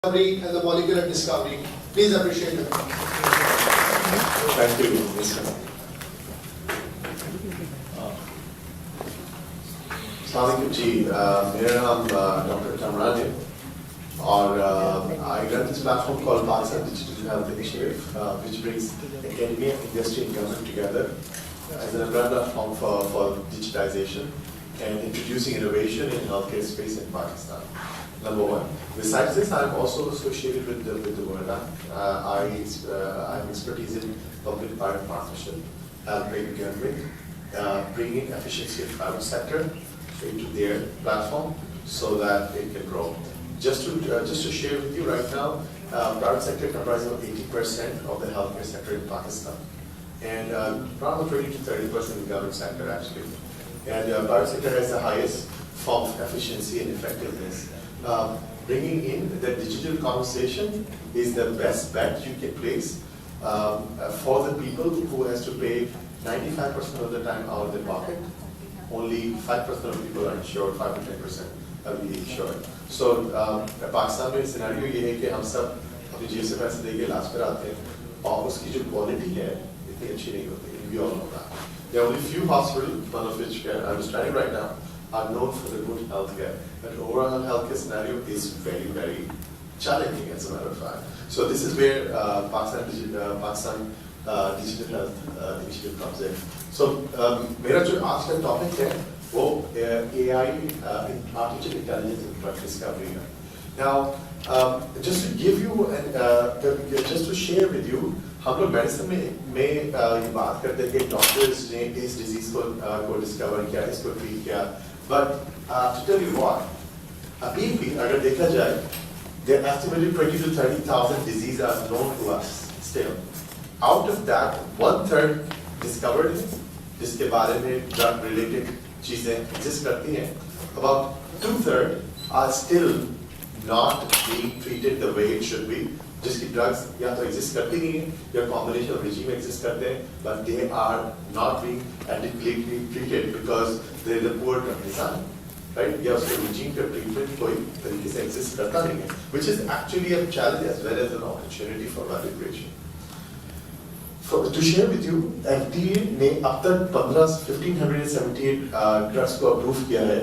Discovery and the molecular discovery. Please appreciate it. Thank you, Mr. Assalamualaikum जी, मेरा नाम doctor Kamran है और I run this platform called Pakistan Digital Health Initiative, which brings academia, industry, and government together as an umbrella platform for digitization and introducing innovation in healthcare space in Pakistan. Number one. Besides this, I am also associated with the Verna. I have expertise in public-private partnership, helping government bring in efficiency in private sector into their platform so that it can grow. Just to share with you right now, private sector comprises of 80% of the healthcare sector in Pakistan, and around 20 to 30% in the government sector actually. And private sector has the highest form of efficiency and effectiveness. Bringing in the digital conversation is the best bet you can place for the people who has to pay 95% of the time out of their pocket. Only 5% of people are insured, 5 to 10% are really insured. So Pakistan में scenario ये है कि हम सब अपनी जेब से पैसे देके इलाज कराते हैं और उसकी जो क्वालिटी है इतनी अच्छी नहीं होती. We all know that. There are only few hospitals, one of which I'm studying right now, are known for the good healthcare, but overall healthcare scenario is very, very challenging as a matter of fact. So this is where Pakistan Digital Health Initiative comes in. So मेरा जो आज का topic है वो AI, Artificial Intelligence in Drug Discovery है. Now, just to give you just to share with you, हम लोग medicine में ये बात करते हैं कि डॉक्टर्स ने इस डिजीज को डिस्कवर किया, इसको ट्रीट किया. But to tell you what, अभी भी अगर देखा जाए, there are estimated 20 to 30,000 diseases are known to us still. Out of that, 1/3 discovered है, जिसके बारे में drug related चीजें exist करती हैं. About 2/3 are still not being treated the way it should be. जिसकी drugs या तो exist करती नहीं है या combination of regime exist करते हैं, but they are not being adequately treated because there is a poor drug design, right? या उसके regime का treatment कोई तरीके से exist करता नहीं है, which is actually a challenge as well as an opportunity for value creation. To share with you, FDA ने अब तक 1578 drugs को approve किया है,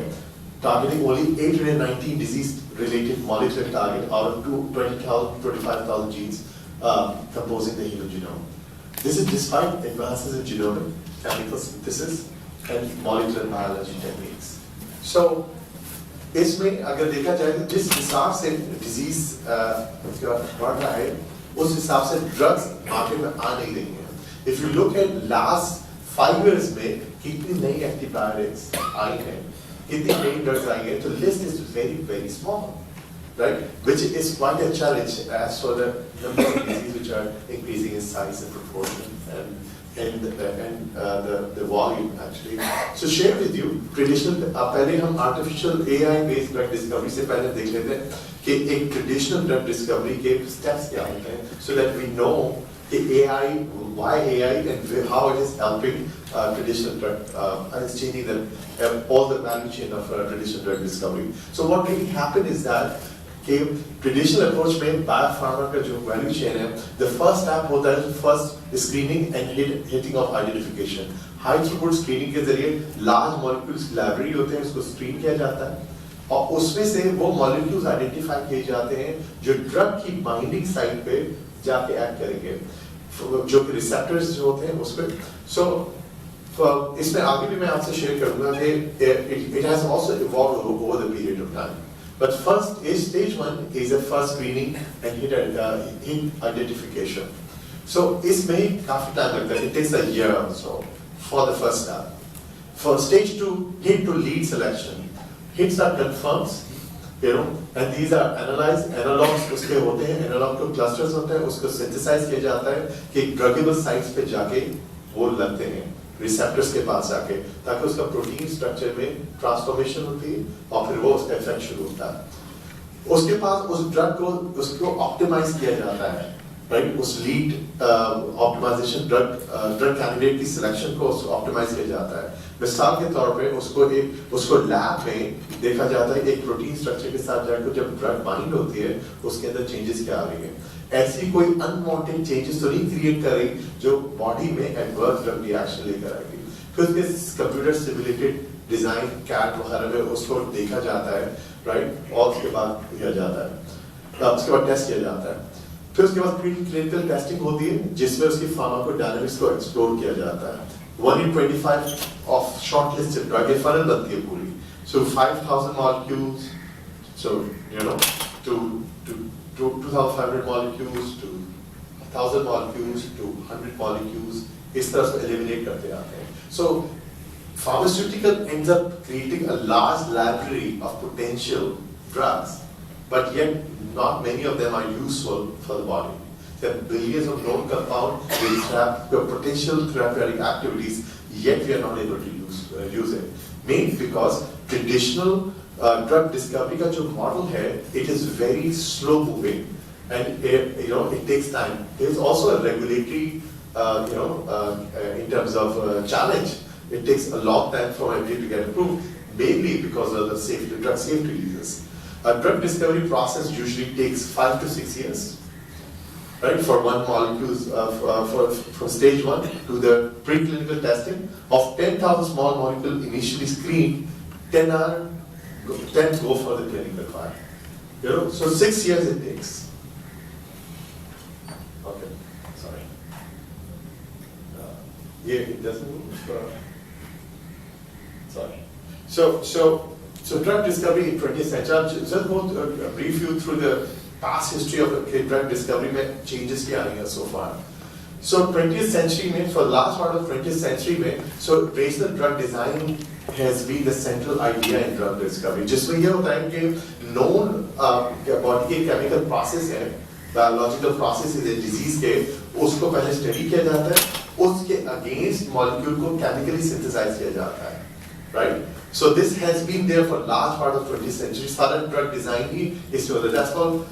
targeting only 819 disease-related molecular target out of 25,000 genes composing the human genome. This is despite advances in genomic, chemical synthesis, and molecular biology techniques. So, इसमें अगर देखा जाए तो जिस हिसाब से disease बढ़ रहा है, उस हिसाब से drugs मार्केट में आ नहीं रही हैं. If you look at last 5 years में कितनी नई antibiotics आई हैं, कितनी नई drugs आई हैं, तो list is very, very small, right? Which is quite a challenge as for the number of diseases which are increasing in size and proportion and the volume actually. So share with you traditional. पहले हम artificial AI based drug discovery से पहले देख लेते हैं कि एक traditional drug discovery के steps क्या होते हैं, so that we know the AI, why AI, and how it is helping traditional drug, and it's changing all the value chain of traditional drug discovery. So what really happened is that कि traditional approach में biopharma का जो value chain है, the first step होता है first screening and hitting of identification. High throughput screening के जरिए large molecules library होते हैं, उसको screen किया जाता है और उसमें से वो molecules identify किए जाते हैं जो drug की binding site पे जाके act करेंगे, जो कि receptors जो होते हैं उस पे. So इसमें आगे भी मैं आपसे share करूँगा कि it has also evolved over the period of time. But first, stage 1 is a first screening and hit identification. So इसमें काफी time लगता है. It takes a year or so for the first step. For stage 2, hit to lead selection. Hits are confirmed, and these are analyzed. Analogs उसके होते हैं, analog to clusters होते हैं, उसको synthesize किया जाता है कि druggable sites पे जाके वो लगते हैं receptors के पास जाके, ताकि उसका protein structure में transformation होती है और फिर वो उसका effect शुरू होता है. उसके पास उस drug को उसको optimize किया जाता है राइट, उस लीड ऑप्टिमाइजेशन ड्रग कैंडिडेट की सिलेक्शन को ऑप्टिमाइज किया जाता है। मिसाल के तौर पे उसको लैब में देखा जाता है एक प्रोटीन स्ट्रक्चर के साथ जाकर जब ड्रग बाइंड होती है उसके अंदर चेंजेस क्या आ रही है। ऐसी कोई अनवांटेड चेंजेस तो नहीं क्रिएट कर रही जो बॉडी में एडवर्स ड्रग रिएक्शन लेकर आएगी। फिर उसके कंप्यूटर सिमुलेटेड डिजाइन कैट वगैरह में उसको देखा जाता है, राइट, और उसके बाद किया जाता है, उसके बाद टेस्ट किया जाता है। फिर उसके बाद प्री क्लिनिकल टेस्टिंग होती है जिसमें उसकी फार्माकोडायनामिक्स को एक्सप्लोर किया जाता है। 1 in 25 of shortlisted drug ये फनल बनती है पूरी। So 5,000 molecules, so you know, to 2,500 molecules to 1,000 molecules to 100 molecules, इस तरह से eliminate करते आते हैं। So pharmaceutical ends up creating a large library of potential drugs, but yet not many of them are useful for the body. There are billions of known compounds with potential therapeutic activities, yet we are not able to use it. Mainly because traditional drug discovery का जो model है, it is very slow moving, and it takes time. There is also a regulatory, in terms of challenge. It takes a long time for FDA to get approved, mainly because of the drug safety reasons. A drug discovery process usually takes 5 to 6 years, right, for one molecule, from stage 1 to the preclinical testing of 10,000 small molecules initially screened, 10 go for the clinical trial. So 6 years it takes. Okay, sorry. Yeah, it doesn't move. Sorry. So drug discovery in 20th century. I'll just go brief you through the past history of drug discovery में changes क्या आई हैं so far. So 20th century में, for last part of 20th century में, so rational drug design has been the central idea in drug discovery. जिसमें ये होता है कि known body के chemical process है, biological process है disease के, उसको पहले study किया जाता है, उसके against molecule को chemically synthesize किया जाता है, right? So this has been there for large part of 20th century. सारा drug design ही इसमें होता है. That's called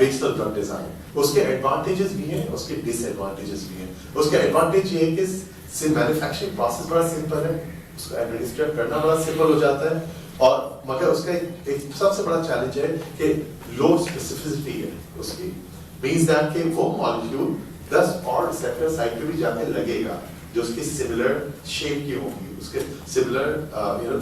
rational drug design. उसके advantages भी हैं, उसके disadvantages भी हैं. उसके advantage ये है कि manufacturing process बड़ा simple है, उसको administrate करना बड़ा simple हो जाता है, और मगर उसका एक सबसे बड़ा challenge है कि low specificity है उसकी. Means that कि वो molecule 10 और receptor site पे भी जाके लगेगा जो उसके similar shape की होंगी, उसके similar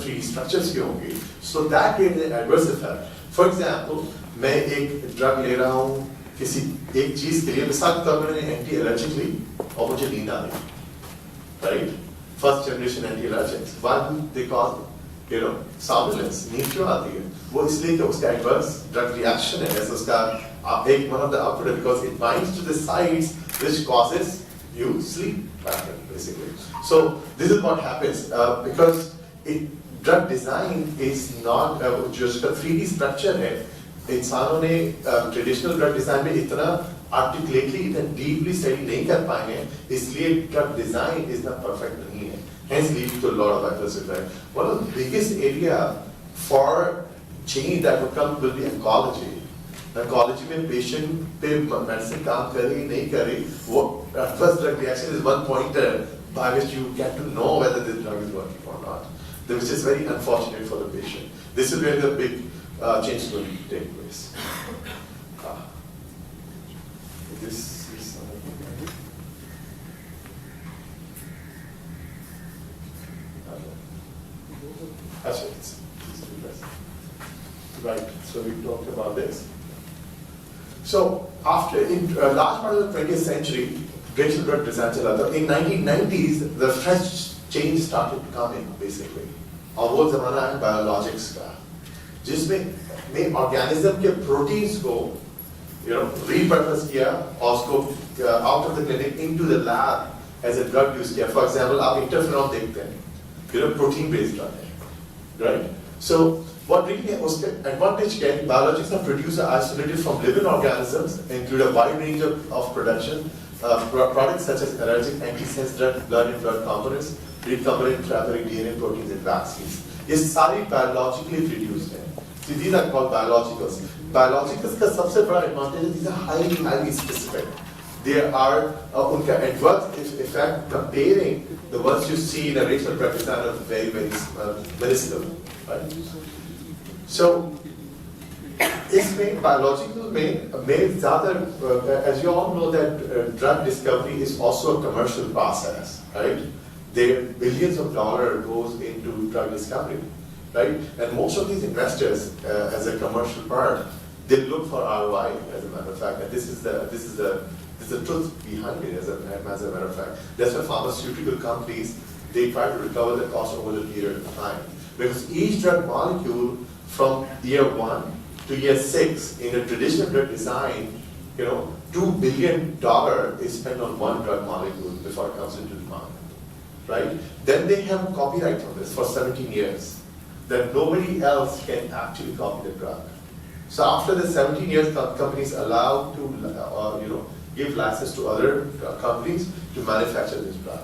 3D structures की होंगी. So that creates an adverse effect. For example, मैं एक drug ले रहा हूँ किसी एक चीज के लिए, मिसाल के तौर पर मैंने एंटी एलर्जिक ली और मुझे नींद आ गई, right, first generation anti allergics, why they cause somnolence, नींद क्यों आती है? वो इसलिए कि उसका एडवर्स ड्रग रिएक्शन है, जैसे उसका एक one of the output because it binds to the sites which causes you sleep pattern basically. So this is what happens because drug design is not जो उसका 3D structure है, इंसानों ने traditional drug design में इतना articulately इतना deeply study नहीं कर पाए हैं, इसलिए ड्रग डिजाइन इतना परफेक्ट नहीं है, hence leading to a lot of adverse effects. One of the biggest area for change that would come will be oncology. Oncology में patient पे medicine काम कर रही नहीं कर रही, वो adverse drug reaction is one pointer by which you get to know whether this drug is working or not, which is very unfortunate for the patient. This is where the big change is going to take place. This is right. So we talked about this. So after in last part of the 20th century, rational drug design चला था. In 1990s, the fresh change started coming basically. और वो ज़माना है biologics का, जिसमें organism के proteins को repurpose किया और उसको out of the clinic into the lab as a drug use किया. For example, आप interferon देखते हैं, protein based drug है, right? So what really है उसके advantage क्या है? Biologics have produced isolated from living organisms, include a wide range of production products such as allergic, antisense drug, blood and blood components, recombinant therapeutic DNA proteins and vaccines. ये सारी biologically produced हैं. So these are called biologicals. Biologicals का सबसे बड़ा advantage है, these are highly specific. there are unka adverse effect comparing the ones you see in a racial drug design are very, very minuscule, right? So, इसमें biological में ज़्यादा, as you all know that drug discovery is also a commercial process, right? There billions of dollars goes into drug discovery, right? And most of these investors, as a commercial part, they look for ROI, as a matter of fact, and this is the truth behind it, as a matter of fact. That's why pharmaceutical companies, they try to recover the cost over the period of time. Because each drug molecule from year 1 to year 6 in a traditional drug design, $2 billion is spent on one drug molecule before it comes into the market, right? Then they have copyright on this for 17 years, that nobody else can actually copy the drug. So after the 17 years, companies allowed to, give license to other companies to manufacture this drug,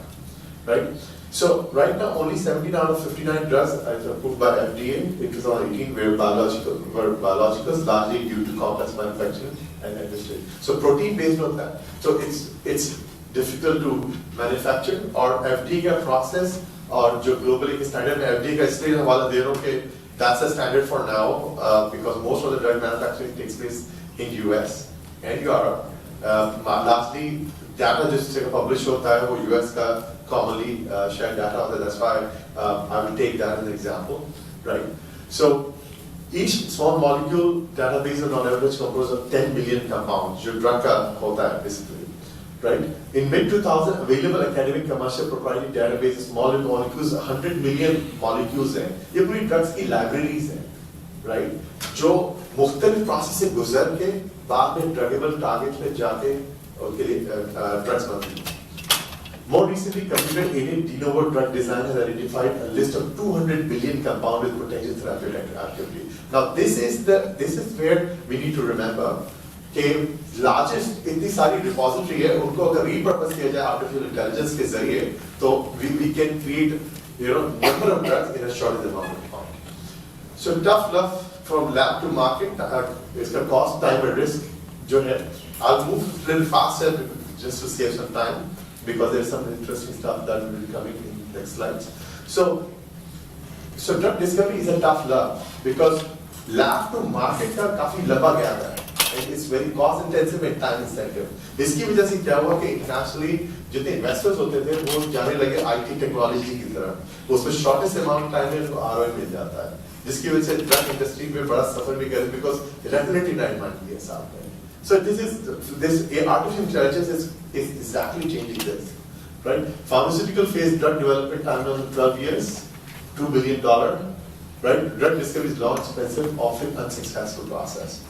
right? So right now, only 17 out of 59 drugs are approved by FDA in 2018 were biologicals, largely due to complex manufacturing and industry. So protein based on that. So it's difficult to manufacture, or FDA का process और जो globally के standard में FDA का इसलिए हवाला दे रहा हूँ कि that's the standard for now because most of the drug manufacturing takes place in US and Europe. Lastly, data जिस जगह publish होता है वो US का commonly shared data होता है. That's why I will take that as an example, right? So each small molecule database is on average composed of 10 million compounds. जो drug का होता है basically, right? In mid 2000, available academic commercial proprietary databases, small molecules, 100 million molecules हैं. ये पूरी drugs की libraries हैं, right? जो मुख्तलिफ process से गुजर के बाद में druggable target में जाके उनके लिए drugs बनती हैं. More recently, computer-aided de novo drug design has identified a list of 200 billion compounds with potential therapeutic activity. Now, this is where we need to remember कि largest इतनी सारी repository है, उनको अगर repurpose किया जाए artificial intelligence के जरिए, तो we can create, number of drugs in a short amount of time. So tough love from lab to market, इसका cost, time and risk जो है. I'll move a little faster just to save some time, because there's some interesting stuff that will be coming in the next slides. So drug discovery is a tough love because lab to market का काफी लंबा gap है. It's very cost intensive and time intensive. इसकी वजह से क्या हुआ कि internationally जितने investors होते थे वो जाने लगे IT technology की तरफ. उसमें shortest amount of time में उनको ROI मिल जाता है. जिसकी वजह से drug industry में बड़ा suffer भी करे because regulatory timeline भी है साथ में. So this artificial intelligence is exactly changing this, right? Pharmaceutical phase drug development timeline of 12 years, $2 billion, right? Drug discovery is long, expensive, often unsuccessful process.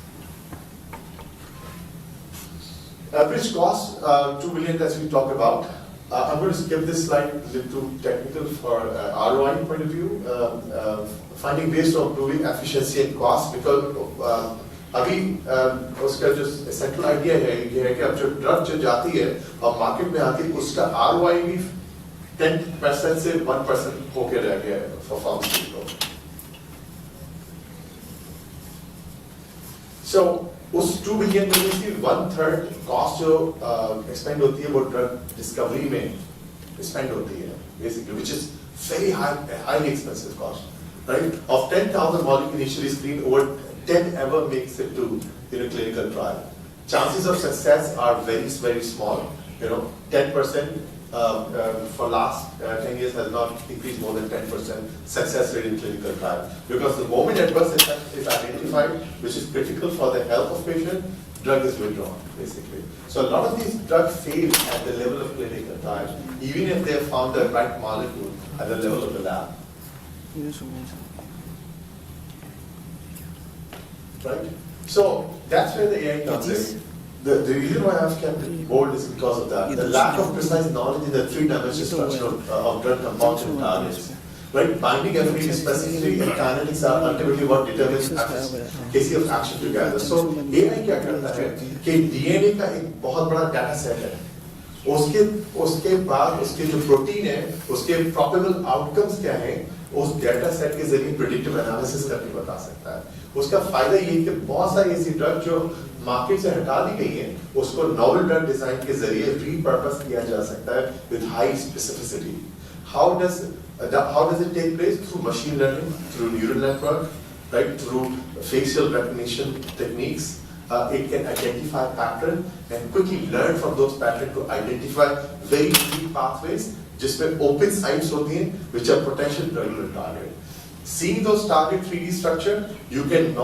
Average cost, $2 billion as we talked about. I'm going to skip this slide, a little too technical for ROI point of view. Finding ways of improving efficiency and cost because अभी उसका जो central idea है ये है कि अब जो drug जो जाती है और मार्केट में आती है उसका ROI भी 10% से 1% होके रह गया है फॉर फार्मास्यूटिकल. So उस 2 बिलियन में से 1/3 कॉस्ट जो एक्सपेंड होती है वो ड्रग डिस्कवरी में स्पेंड होती है basically, which is very highly expensive cost, right? Of 10,000 molecules initially screened, over 10 ever makes it to clinical trial. Chances of success are very, very small. 10% for last 10 years has not increased more than 10% success rate in clinical trial. Because the moment adverse effect is identified, which is critical for the health of patient, drug is withdrawn, basically. So a lot of these drugs fail at the level of clinical trial, even if they have found the right molecule at the level of the lab. Right? So that's where the AI comes in. The reason why I've kept it bold is because of that. The lack of precise knowledge in the three-dimensional structure of drug compounds and targets. Right? Binding affinity, specificity, and kinetics are ultimately what determines efficacy of action together. So AI क्या करता है कि DNA का एक बहुत बड़ा data set है. उसके बाद उसके जो प्रोटीन है उसके probable outcomes क्या है उस डेटा सेट के जरिए प्रेडिक्टिव एनालिसिस करके बता सकता है. उसका फायदा ये कि बहुत सारी ऐसी ड्रग जो मार्केट से हटा दी गई हैं, उसको नॉवल ड्रग डिजाइन के जरिए रीपर्पस किया जा सकता है with high specificity. How does it take place? Through machine learning, through neural network, right? Through facial recognition techniques. It can identify pattern and quickly learn from those patterns to identify very key pathways, जिसमें open sites होती हैं, which are potential druggable target. Seeing those target 3D structure, you can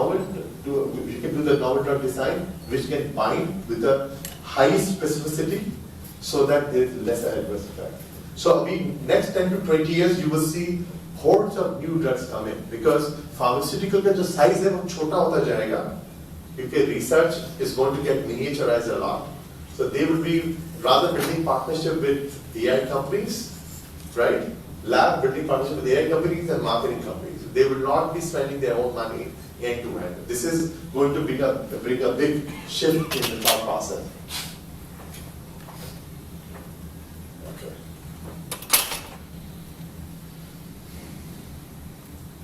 do the novel drug design, which can bind with a high specificity, so that there is less adverse effect. So, next 10 to 20 years, you will see hordes of new drugs come in, because pharmaceutical का जो size है वो छोटा होता जाएगा, क्योंकि research is going to get miniaturized a lot. So they will be rather building partnership with AI companies, right? Lab building partnership with AI companies and marketing companies. They will not be spending their own money end to end. This is going to bring a big shift in the thought process. Okay.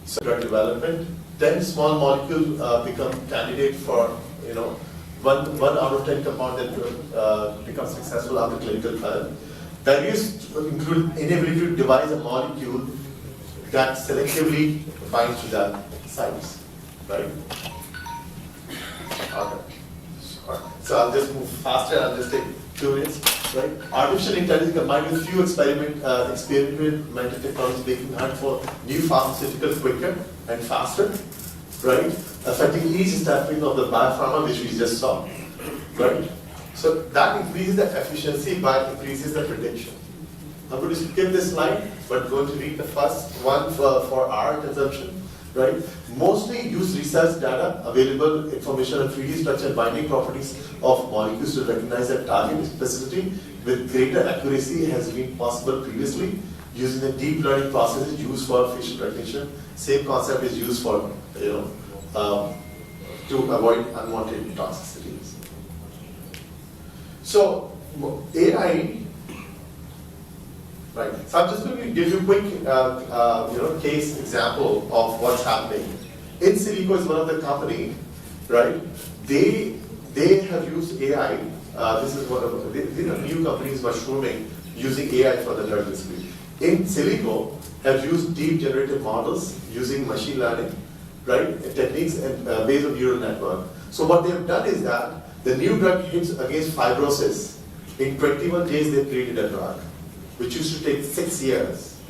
So drug development, then small molecule become candidate for, one out of 10 compound that becomes successful after clinical trial. Barriers include inability to devise a molecule that selectively binds to the sites, right? Okay. So I'll just move faster. I'll just take 2 minutes, right? Artificial intelligence combined with few experimental technologies making it hard for new pharmaceuticals quicker and faster, right? Affecting each stepping of the biopharma, which we just saw, right? So that increases the efficiency by increases the prediction. I'm going to skip this slide, but going to read the first one for our consumption, right? Mostly use research data, available information on 3D structure and binding properties of molecules to recognize their target specificity with greater accuracy has been possible previously using the deep learning processes used for facial recognition. Same concept is used for, to avoid unwanted toxicities. So, AI, right? So I'm just going to give you a quick, case example of what's happening. InSilico is one of the company, right? They have used AI. This is one of these are new companies mushrooming using AI for the drug discovery. InSilico have used deep generative models using machine learning, right? Techniques and based on neural network. So what they have done is that the new drug hits against fibrosis. In 21 days, they created a drug, which used to take 6 years.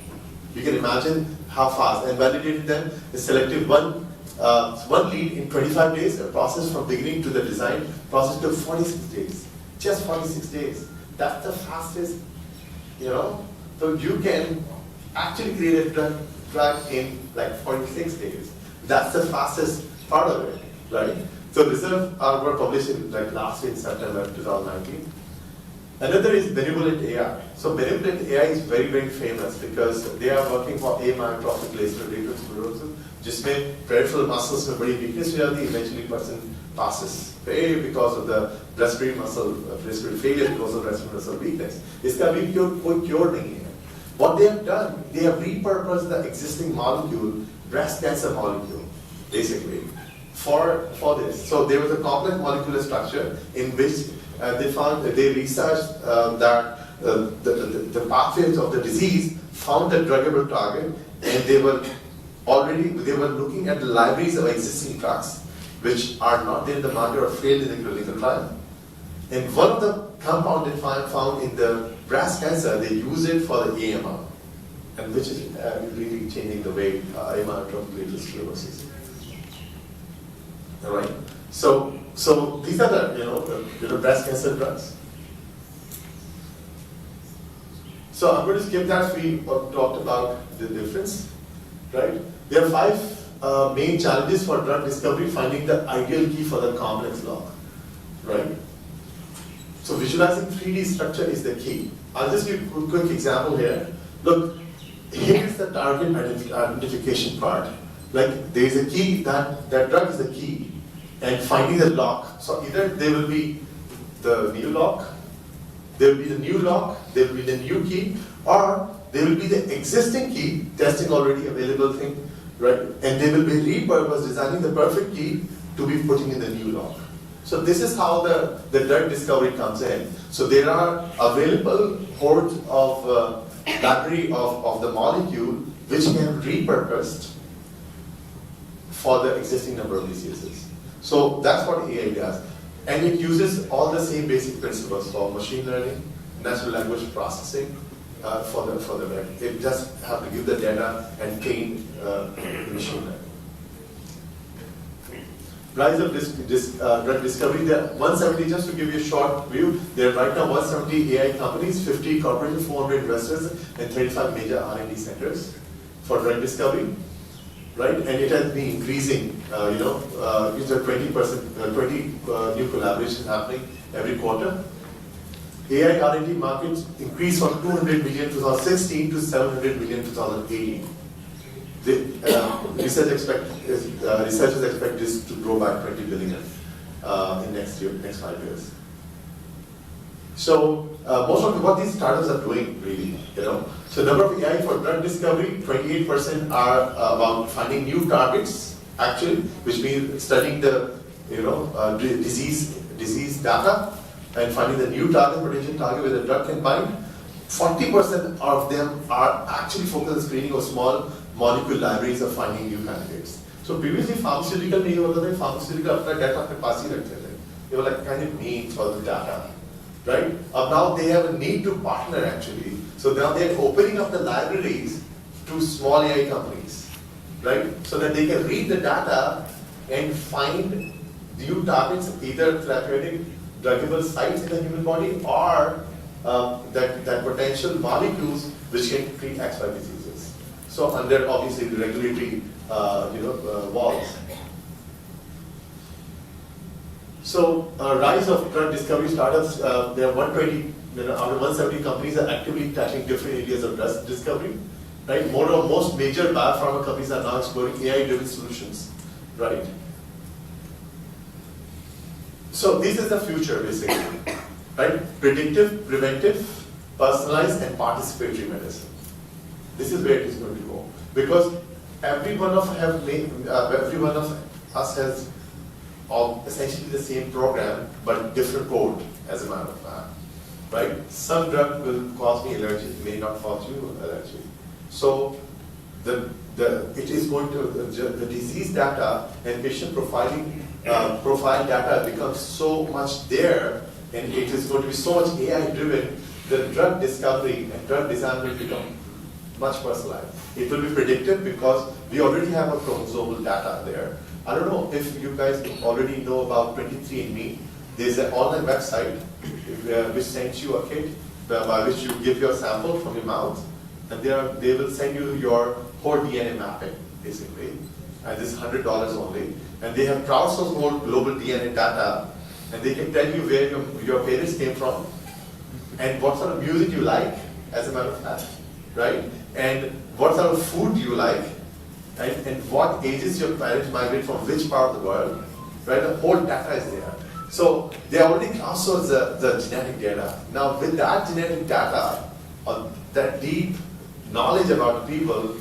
You can imagine how fast. And validated them, they selected one lead in 25 days, a process from beginning to the design process took 46 days. Just 46 days. That's the fastest, So you can actually create a drug in like 46 days. That's the fastest part of it, right? So results were published last year in September 2019. Another is Benevolent AI. So Benevolent AI is very, very famous because they are working for amyotrophic lateral sclerosis, जिसमें peripheral muscles में बड़ी weakness हो जाती है, eventually person passes away because of the respiratory failure because of respiratory muscle weakness. इसका भी कोई cure नहीं है. What they have done, they have repurposed the existing molecule, breast cancer molecule, basically, for this. So there was a complex molecular structure in which they researched that the pathways of the disease found the druggable target, and they were looking at the libraries of existing drugs which are not in the market or failed in the clinical trial. And one of the compound they found in the breast cancer, they use it for the AMR, and which is really changing the way amyotrophic lateral sclerosis. All right. So these are the breast cancer drugs. So I'm going to skip that. We talked about the difference, right? There are 5 main challenges for drug discovery: finding the ideal key for the complex lock, right? So visualizing 3D structure is the key. I'll just give a quick example here. Look, here's the target identification part. Like there is a key, that drug is the key, and finding the lock. So either there will be the new lock, there will be the new lock, there will be the new key, or there will be the existing key, testing already available thing, right? And they will be repurposed, designing the perfect key to be putting in the new lock. So this is how the drug discovery comes in. So there are available hordes of library of the molecule which can be repurposed for the existing number of diseases. So that's what AI does. And it uses all the same basic principles for machine learning, natural language processing, for the drug. It just have to give the data and train machine learning. Rise of drug discovery, there are 170, just to give you a short view, there are right now 170 AI companies, 50 corporations, 400 investors, and 35 major R&D centers for drug discovery, right? And it has been increasing, these are 20% new collaborations happening every quarter. AI R&D markets increased from 200 million 2016 to 700 million 2018. Researchers expect this to grow by 20 billion in next 5 years. So most of what these startups are doing, really, So number of AI for drug discovery, 28% are about finding new targets, actually, which means studying the disease data and finding the new target, potential target where the drug can bind. 40% of them are actually focused on screening of small molecule libraries of finding new candidates. So previously pharmaceutical नहीं होता था, pharmaceutical अपना data अपने पास ही रखते थे. They were like kind of mean for the data, right? Now they have a need to partner actually. So now they're opening up the libraries to small AI companies, right? So that they can read the data and find new targets, either therapeutic druggable sites in the human body or that potential molecules which can treat XY diseases. So under obviously the regulatory walls. So rise of drug discovery startups. There are 120 out of 170 companies are actively tackling different areas of drug discovery. Right, most major biopharma companies are now exploring AI-driven solutions. Right. So this is the future basically. Right, predictive, preventive, personalized, and participatory medicine. This is where it is going to go, because every one of us has essentially the same program but different code, as a matter of fact, right? Some drug will cause me allergy, it may not cause you allergy. So it is going to the disease data and patient profiling profile data becomes so much there, and it is going to be so much AI driven. The drug discovery and drug design will become much personalized. It will be predictive because we already have a chromosomal data there. I don't know if you guys already know about 23andMe. There's an online website which sends you a kit by which you give your sample from your mouth, and they will send you your whole DNA mapping, basically. And this is $100 only. And they have crowdsourced whole global DNA data, and they can tell you where your parents came from, and what sort of music you like, as a matter of fact, right? And what sort of food you like, and what ages your parents migrate from which part of the world, right? The whole data is there. So they already crowdsourced the genetic data. Now with that genetic data, that deep knowledge about people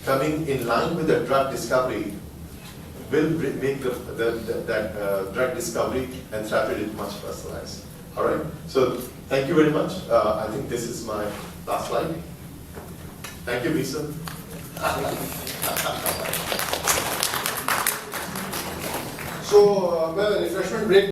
coming in line with the drug discovery will make that drug discovery and therapeutic much personalized. All right. So thank you very much. I think this is my last slide. Thank you, Lisa. So, well, refreshment break.